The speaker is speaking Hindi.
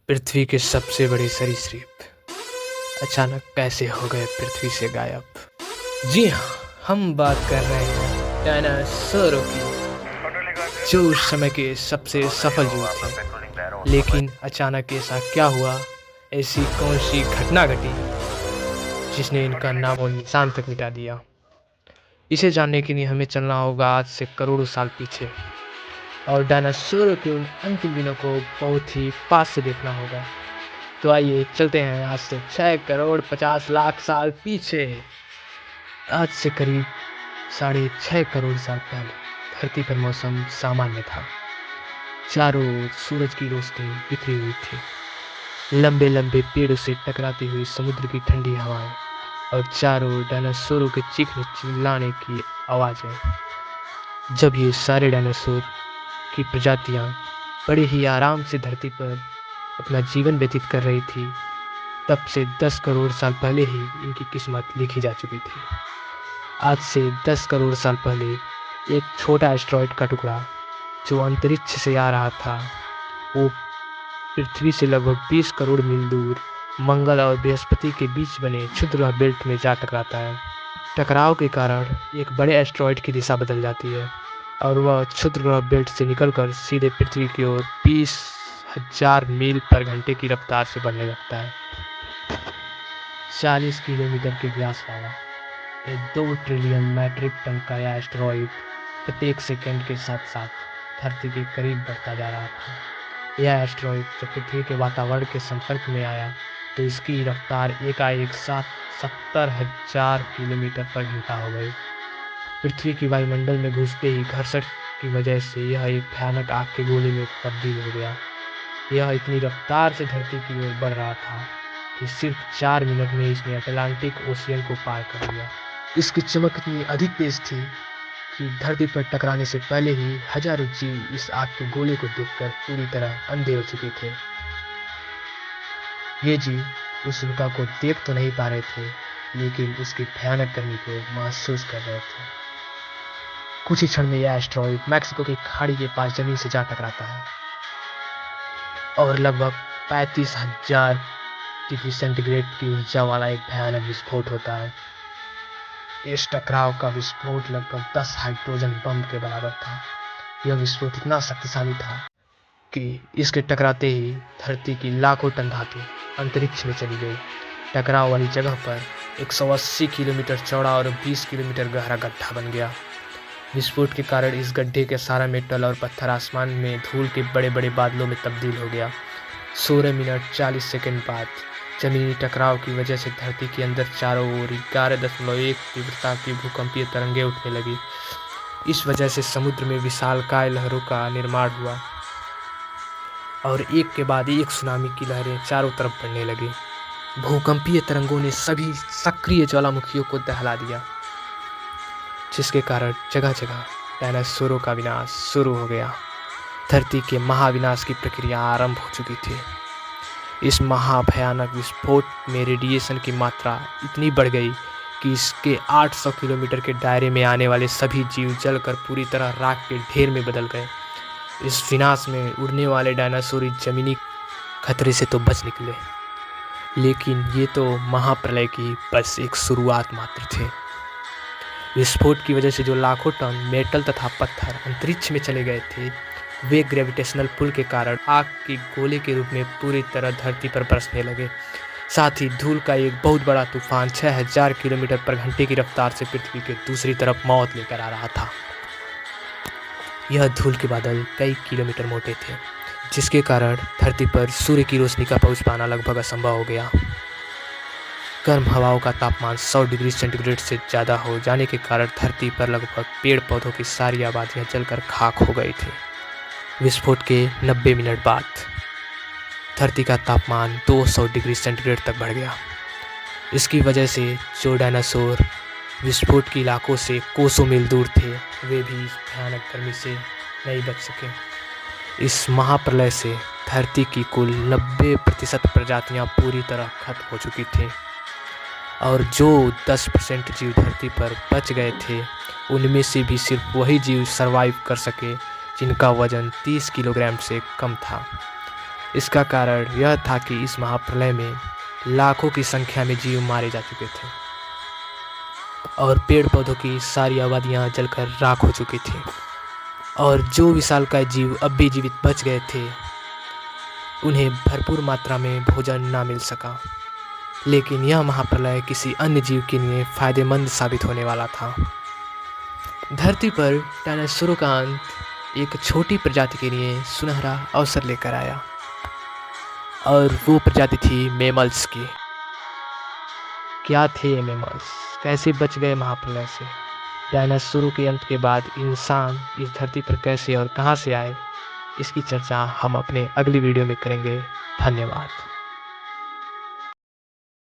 पृथ्वी के सबसे बड़े सरीसृप अचानक कैसे हो गए पृथ्वी से गायब। जी हाँ, हम बात कर रहे हैं डायनासोरों की, जो उस समय के सबसे सफल जीव थे। लेकिन अचानक ऐसा क्या हुआ, ऐसी कौन सी घटना घटी जिसने इनका नामो निशान तक मिटा दिया। इसे जानने के लिए हमें चलना होगा आज से करोड़ों साल पीछे और डायनासोरों के उन अंतिम दिनों को बहुत ही पास से देखना होगा। तो आइए चलते हैं आज से 6 करोड़ 50 लाख साल पीछे। आज से करीब 6.5 करोड़ साल पहले धरती पर मौसम सामान्य था। चारों ओर सूरज की रोशनी बिखरी हुई थी, लंबे लंबे पेड़ों से टकराती हुई समुद्र की ठंडी हवाएं और चारों ओर डायनासोरों के चीखने चिल्लाने की आवाजें। जब ये सारे डायनासोर की प्रजातियां बड़े ही आराम से धरती पर अपना जीवन व्यतीत कर रही थी, तब से 10 करोड़ साल पहले ही इनकी किस्मत लिखी जा चुकी थी। आज से 10 करोड़ साल पहले एक छोटा एस्टेरॉयड का टुकड़ा जो अंतरिक्ष से आ रहा था, वो पृथ्वी से लगभग 20 करोड़ मील दूर मंगल और बृहस्पति के बीच बने क्षुद्र बेल्ट में जा टकराता है। टकराव के कारण एक बड़े एस्टेरॉयड की दिशा बदल जाती है और वह क्षुद्र बेल्ट से निकलकर सीधे पृथ्वी की ओर 20,000 मील पर घंटे की रफ्तार से बढ़ने लगता है। 40 किलोमीटर के व्यास वाला 2 ट्रिलियन मैट्रिक टन का यह एस्टेरॉयड प्रत्येक सेकंड के साथ साथ धरती के करीब बढ़ता जा रहा था। यह एस्टेरॉयड जब पृथ्वी के वातावरण के संपर्क में आया तो इसकी रफ्तार एकाएक 70,000 किलोमीटर पर घंटा हो गई। पृथ्वी की वायुमंडल में घुसते ही घर्षण की वजह से यह एक भयानक आग के गोले में तब्दील हो गया। यह इतनी रफ्तार से धरती की ओर बढ़ रहा था कि सिर्फ 4 मिनट में इसने अटलांटिक ओशियन को पार कर लिया। इसकी चमक इतनी अधिक तेज थी कि धरती पर टकराने से पहले ही हजारों जीव इस आग के गोले को देखकर पूरी तरह अंधे हो चुके थे। ये जीव उस उल्का को देख तो नहीं पा रहे थे, लेकिन उसकी भयानक गर्मी को महसूस कर रहे थे। कुछ ही क्षण में यह एस्टेरॉयड मैक्सिको की खाड़ी के पास जमीन से जा टकराता है और लगभग 35,000 डिग्री सेंटीग्रेड की ऊर्जा वाला एक भयानक विस्फोट होता है। इस टकराव का विस्फोट लगभग 10 हाइड्रोजन बम के बराबर था। यह विस्फोट इतना शक्तिशाली था कि इसके टकराते ही धरती की लाखों टन धातु अंतरिक्ष में चली गई। टकराव वाली जगह पर 180 किलोमीटर चौड़ा और 20 किलोमीटर गहरा गड्ढा बन गया। विस्फोट के कारण इस गड्ढे के सारा मेटल और पत्थर आसमान में धूल के बड़े बड़े बादलों में तब्दील हो गया। 16 मिनट 40 सेकंड बाद जमीनी टकराव की वजह से धरती के अंदर चारों ओर 11.1 तीव्रता की भूकंपीय तरंगें उठने लगी। इस वजह से समुद्र में विशालकाय लहरों का निर्माण हुआ और एक के बाद एक सुनामी की लहरें चारों तरफ बढ़ने लगी। भूकंपीय तरंगों ने सभी सक्रिय ज्वालामुखियों को दहला दिया, जिसके कारण जगह जगह डायनासोरों का विनाश शुरू हो गया। धरती के महाविनाश की प्रक्रिया आरंभ हो चुकी थी। इस महाभयानक विस्फोट में रेडिएशन की मात्रा इतनी बढ़ गई कि इसके 800 किलोमीटर के दायरे में आने वाले सभी जीव जलकर पूरी तरह राख के ढेर में बदल गए। इस विनाश में उड़ने वाले डायनासोर जमीनी खतरे से तो बच निकले, लेकिन ये तो महाप्रलय की बस एक शुरुआत मात्र थे। विस्फोट की वजह से जो लाखों टन मेटल तथा पत्थर अंतरिक्ष में चले गए थे, वे ग्रेविटेशनल पुल के कारण आग के गोले के रूप में पूरी तरह धरती पर बरसने लगे। साथ ही धूल का एक बहुत बड़ा तूफान 6,000 किलोमीटर पर घंटे की रफ्तार से पृथ्वी के दूसरी तरफ मौत लेकर आ रहा था। यह धूल के बादल कई किलोमीटर मोटे थे, जिसके कारण धरती पर सूर्य की रोशनी का पहुंच पाना लगभग असंभव हो गया। गर्म हवाओं का तापमान 100 डिग्री सेंटीग्रेड से ज़्यादा हो जाने के कारण धरती पर लगभग पेड़ पौधों की सारी आबादियाँ जलकर खाक हो गई थी। विस्फोट के 90 मिनट बाद धरती का तापमान 200 डिग्री सेंटीग्रेड तक बढ़ गया। इसकी वजह से जो डायनासोर विस्फोट के इलाकों से कोसों मील दूर थे, वे भी इस भयानक गर्मी से नहीं बच सके। इस महाप्रलय से धरती की कुल 90% प्रजातियां पूरी तरह खत्म हो चुकी थीं और जो 10% जीव धरती पर बच गए थे, उनमें से भी सिर्फ वही जीव सरवाइव कर सके जिनका वजन 30 किलोग्राम से कम था। इसका कारण यह था कि इस महाप्रलय में लाखों की संख्या में जीव मारे जा चुके थे और पेड़ पौधों की सारी आबादियां जलकर राख हो चुकी थी, और जो विशालकाय जीव अब भी जीवित बच गए थे उन्हें भरपूर मात्रा में भोजन ना मिल सका। लेकिन यह महाप्रलय किसी अन्य जीव के लिए फायदेमंद साबित होने वाला था। धरती पर डायनासोरों का अंत एक छोटी प्रजाति के लिए सुनहरा अवसर लेकर आया, और वो प्रजाति थी मैमल्स की। क्या थे ये मैमल्स, कैसे बच गए महाप्रलय से, डायनासोरों के अंत के बाद इंसान इस धरती पर कैसे और कहां से आए, इसकी चर्चा हम अपने अगली वीडियो में करेंगे। धन्यवाद।